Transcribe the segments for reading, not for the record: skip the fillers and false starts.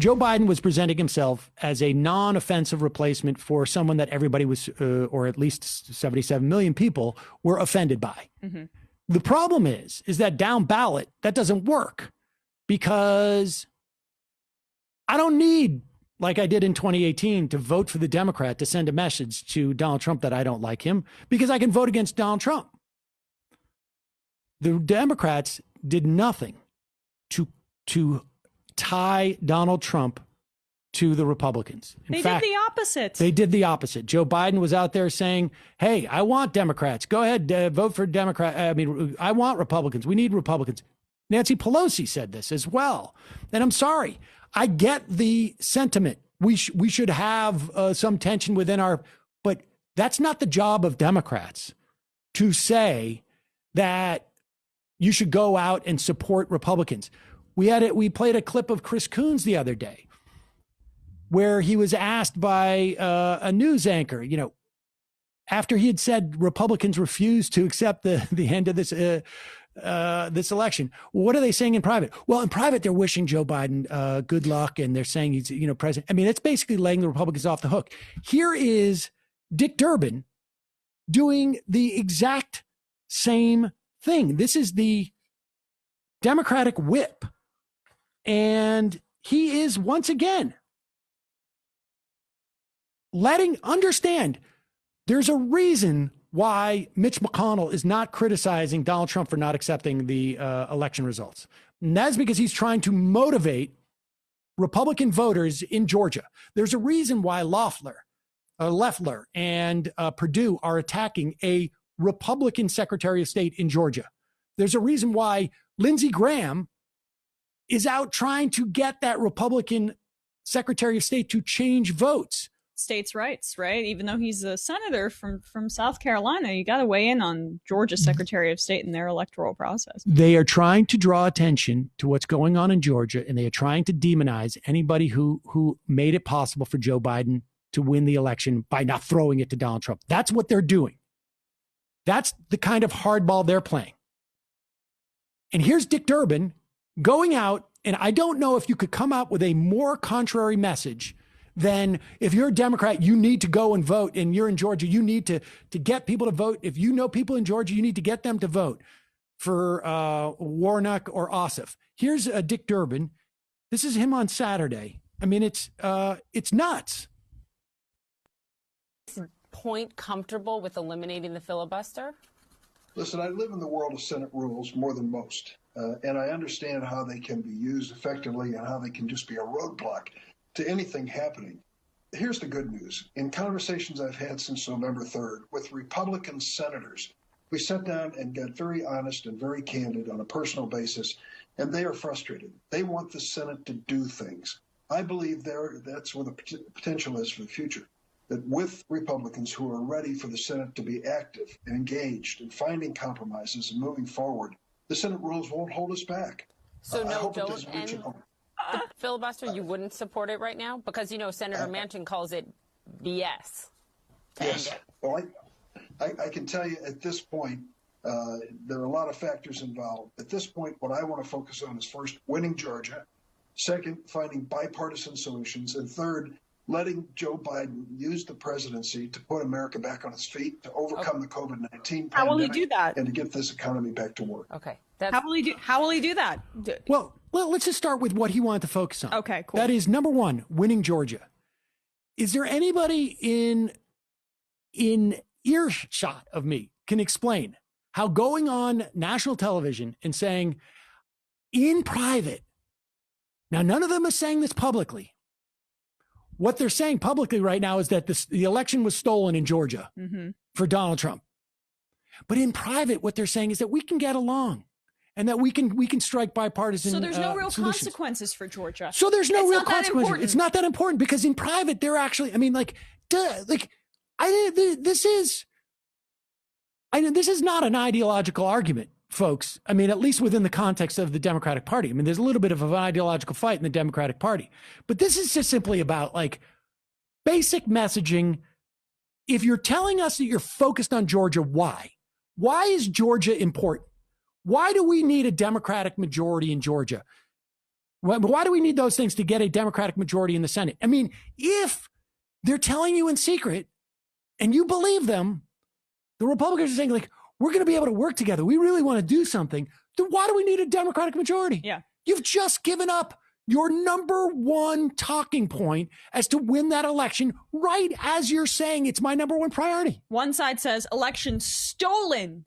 Joe Biden was presenting himself as a non-offensive replacement for someone that everybody was, or at least 77 million people were offended by. Mm-hmm. The problem is that down ballot, that doesn't work because I don't need, like I did in 2018, to vote for the Democrat to send a message to Donald Trump that I don't like him, because I can vote against Donald Trump. The Democrats did nothing to tie Donald Trump to the Republicans. In fact, did the opposite. They did the opposite. Joe Biden was out there saying, hey, I want Democrats. Go ahead, vote for Democrat. I want Republicans. We need Republicans. Nancy Pelosi said this as well. And I'm sorry. I get the sentiment. We should have some tension within but that's not the job of Democrats to say that you should go out and support Republicans. We played a clip of Chris Coons the other day where he was asked by a news anchor, after he had said Republicans refused to accept the end of this this election. What are they saying in private? Well, in private, they're wishing Joe Biden good luck, and they're saying he's president. I mean, it's basically laying the Republicans off the hook. Here is Dick Durbin doing the exact same thing. This is the Democratic whip. And he is once again understand there's a reason why Mitch McConnell is not criticizing Donald Trump for not accepting the election results. And that's because he's trying to motivate Republican voters in Georgia. There's a reason why Loeffler and Perdue are attacking a Republican Secretary of State in Georgia. There's a reason why Lindsey Graham is out trying to get that Republican Secretary of State to change votes. States' rights, right? Even though he's a senator from South Carolina, you got to weigh in on Georgia's Secretary of State and their electoral process. They are trying to draw attention to what's going on in Georgia, and they are trying to demonize anybody who made it possible for Joe Biden to win the election by not throwing it to Donald Trump. That's what they're doing. That's the kind of hardball they're playing. And here's Dick Durbin going out, and I don't know if you could come out with a more contrary message than if you're a Democrat, you need to go and vote, and you're in Georgia, you need to get people to vote. If you know people in Georgia, you need to get them to vote for Warnock or Ossoff. Here's Dick Durbin. This is him on Saturday. I mean, it's nuts. Point comfortable with eliminating the filibuster? Listen, I live in the world of Senate rules more than most, and I understand how they can be used effectively and how they can just be a roadblock to anything happening. Here's the good news. In conversations I've had since November 3rd with Republican senators, we sat down and got very honest and very candid on a personal basis, and they are frustrated. They want the Senate to do things. I believe that's where the potential is for the future. That with Republicans who are ready for the Senate to be active and engaged in finding compromises and moving forward, the Senate rules won't hold us back. So don't end the filibuster? You wouldn't support it right now? Because, Senator Manchin calls it BS. Yes. Well, I can tell you at this point, there are a lot of factors involved. At this point, what I want to focus on is first, winning Georgia. Second, finding bipartisan solutions. And third, letting Joe Biden use the presidency to put America back on its feet, to overcome the COVID-19 pandemic. How will he do that? And to get this economy back to work. Okay. How will he do that? Well, let's just start with what he wanted to focus on. Okay, cool. That is, number one, winning Georgia. Is there anybody in earshot of me can explain how going on national television and saying in private, now none of them is saying this publicly. What they're saying publicly right now is that the election was stolen in Georgia for Donald Trump. But in private, what they're saying is that we can get along and that we can strike bipartisan So there's no real solutions. Consequences for Georgia. So there's no real consequences. It's not that important because in private, they're actually, this is not an ideological argument, folks. I mean, at least within the context of the Democratic Party. I mean, there's a little bit of an ideological fight in the Democratic Party, but this is just simply about basic messaging. If you're telling us that you're focused on Georgia, why? Why is Georgia important? Why do we need a Democratic majority in Georgia? Why do we need those things to get a Democratic majority in the Senate? I mean, if they're telling you in secret and you believe them, the Republicans are saying, like, we're going to be able to work together. We really want to do something. Then why do we need a Democratic majority? Yeah. You've just given up your number one talking point as to win that election, right as you're saying it's my number one priority. One side says election stolen,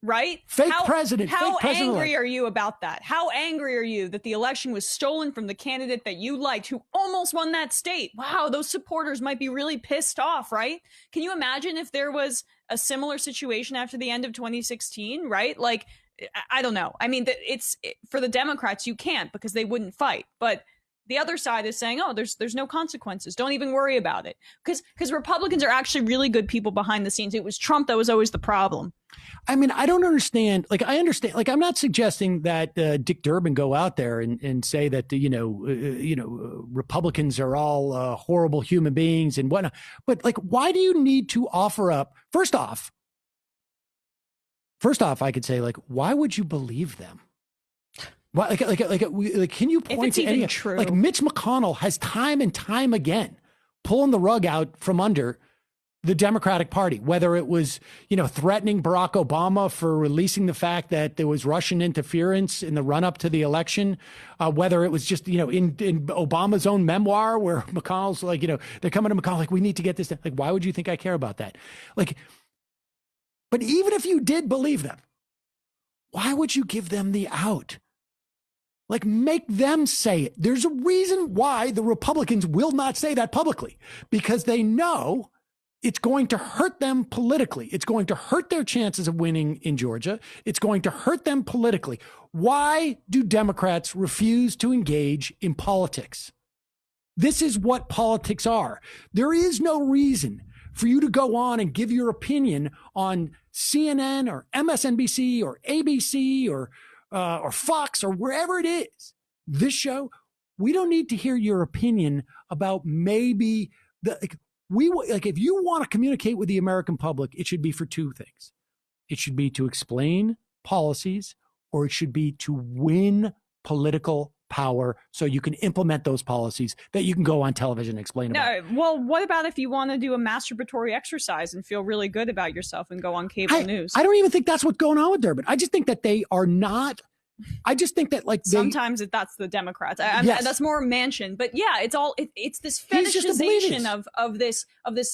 right? Fake president. How fake president angry are you about that? How angry are you that the election was stolen from the candidate that you liked who almost won that state? Wow, those supporters might be really pissed off, right? Can you imagine if there was a similar situation after the end of 2016, right? Like, I don't know. I mean, for the Democrats, you can't because they wouldn't fight. But the other side is saying, oh, there's no consequences. Don't even worry about it. Because Republicans are actually really good people behind the scenes. It was Trump that was always the problem. I mean, I don't understand. Like, I understand. Like, I'm not suggesting that Dick Durbin go out there and say that, Republicans are all horrible human beings and whatnot. But, like, why do you need to offer up? First off, I could say, like, why would you believe them? Why, can you point to any? True. Like, Mitch McConnell has time and time again pulling the rug out from under the Democratic Party, whether it was, threatening Barack Obama for releasing the fact that there was Russian interference in the run up to the election, whether it was just, in Obama's own memoir where McConnell's like, they're coming to McConnell like, we need to get this done. Like, why would you think I care about that? Like, but even if you did believe them, why would you give them the out? Like, make them say it. There's a reason why the Republicans will not say that publicly, because they know it's going to hurt them politically. It's going to hurt their chances of winning in Georgia. It's going to hurt them politically. Why do Democrats refuse to engage in politics? This is what politics are. There is no reason for you to go on and give your opinion on CNN or MSNBC or ABC or Fox or wherever it is. This show, we don't need to hear your opinion about maybe if you want to communicate with the American public, it should be for two things. It should be to explain policies, or it should be to win political power so you can implement those policies that you can go on television and explain about. No, well, what about if you want to do a masturbatory exercise and feel really good about yourself and go on cable news? I don't even think that's what's going on with Durbin. I just think that they are not. I just think that sometimes that's the Democrats. Yes. That's more Manchin, but yeah, it's this fetishization of this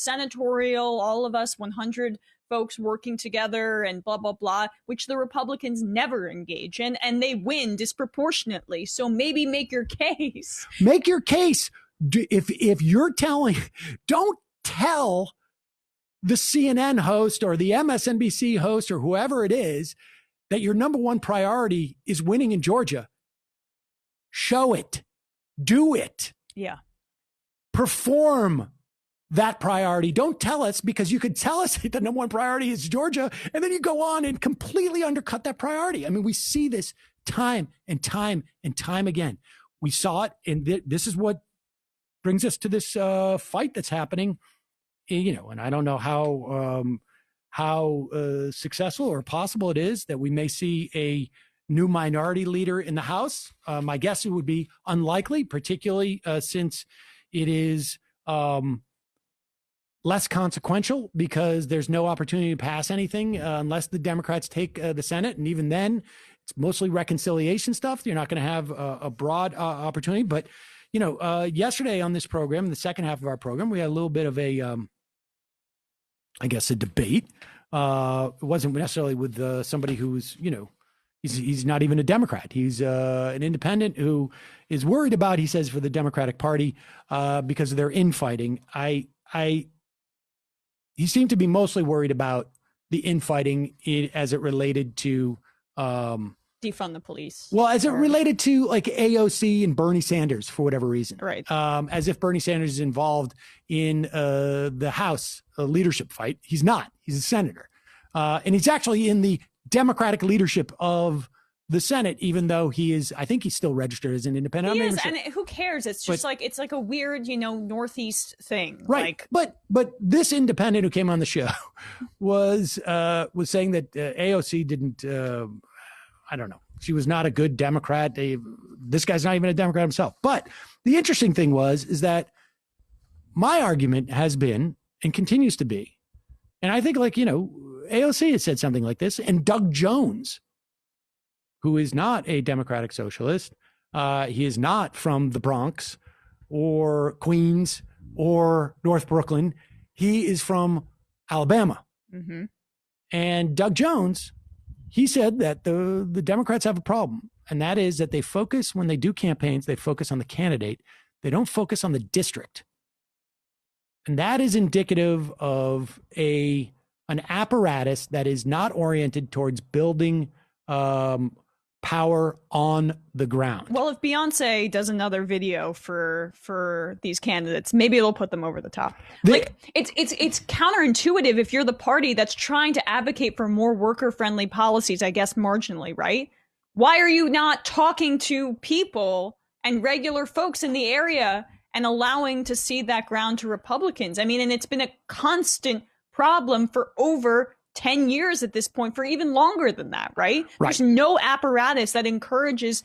senatorial, all of us 100 folks working together and blah blah blah, which the Republicans never engage in, and they win disproportionately. So maybe make your case. Make your case. If you're telling, don't tell the CNN host or the MSNBC host or whoever it is that your number one priority is winning in Georgia. Show it. Do it. Yeah. Perform that priority. Don't tell us, because you could tell us that the number one priority is Georgia, and then you go on and completely undercut that priority. I mean, we see this time and time and time again. We saw it, and this is what brings us to this fight that's happening. And I don't know how successful or possible it is that we may see a new minority leader in the House. My guess it would be unlikely, particularly since it is less consequential, because there's no opportunity to pass anything unless the Democrats take the Senate. And even then, it's mostly reconciliation stuff. You're not going to have a broad opportunity. But, yesterday on this program, the second half of our program, we had a little bit of a debate. It wasn't necessarily with somebody who's, he's not even a Democrat. He's an independent who is worried about, he says, for the Democratic Party because of their infighting. He seemed to be mostly worried about the infighting as it related to defund the police. Well, as it related to like AOC and Bernie Sanders for whatever reason, right? As if Bernie Sanders is involved in the House leadership fight. He's not. He's a senator, and he's actually in the Democratic leadership of the Senate, even though he is, I think he's still registered as an independent. He is, and who cares? It's just it's like a weird, Northeast Northeast thing. Right. But this independent who came on the show was saying that AOC didn't, I don't know. She was not a good Democrat. This guy's not even a Democrat himself. But the interesting thing is that my argument has been and continues to be, and I think AOC has said something like this, and Doug Jones, who is not a Democratic socialist, he is not from the Bronx or Queens or North Brooklyn. He is from Alabama. Mm-hmm. And Doug Jones, he said that the Democrats have a problem, and that is that they focus, when they do campaigns, they focus on the candidate. They don't focus on the district. And that is indicative of an apparatus that is not oriented towards building power on the ground. Well, if Beyonce does another video for these candidates, maybe it'll put them over the top. It's counterintuitive if you're the party that's trying to advocate for more worker-friendly policies, I guess marginally, right? Why are you not talking to people and regular folks in the area and allowing to cede that ground to Republicans? I mean, and it's been a constant problem for over 10 years at this point, for even longer than that, right? There's no apparatus that encourages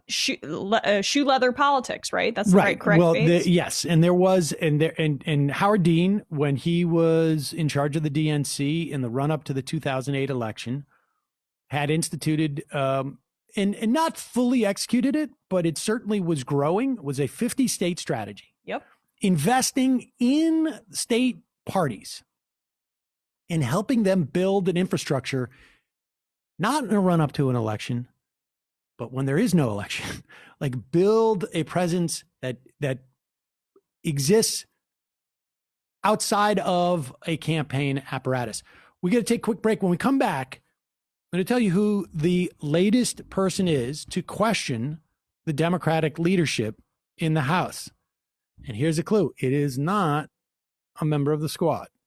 shoe leather politics, right? That's the correct. Well, yes, and there was, and Howard Dean, when he was in charge of the DNC in the run up to the 2008 election, had instituted and not fully executed it, but it certainly was growing. Was a 50-state strategy. Yep, investing in state parties and helping them build an infrastructure, not in a run up to an election, but when there is no election, like build a presence that exists outside of a campaign apparatus. We got to take a quick break. When we come back, I'm going to tell you who the latest person is to question the Democratic leadership in the House. And here's a clue. It is not a member of the squad.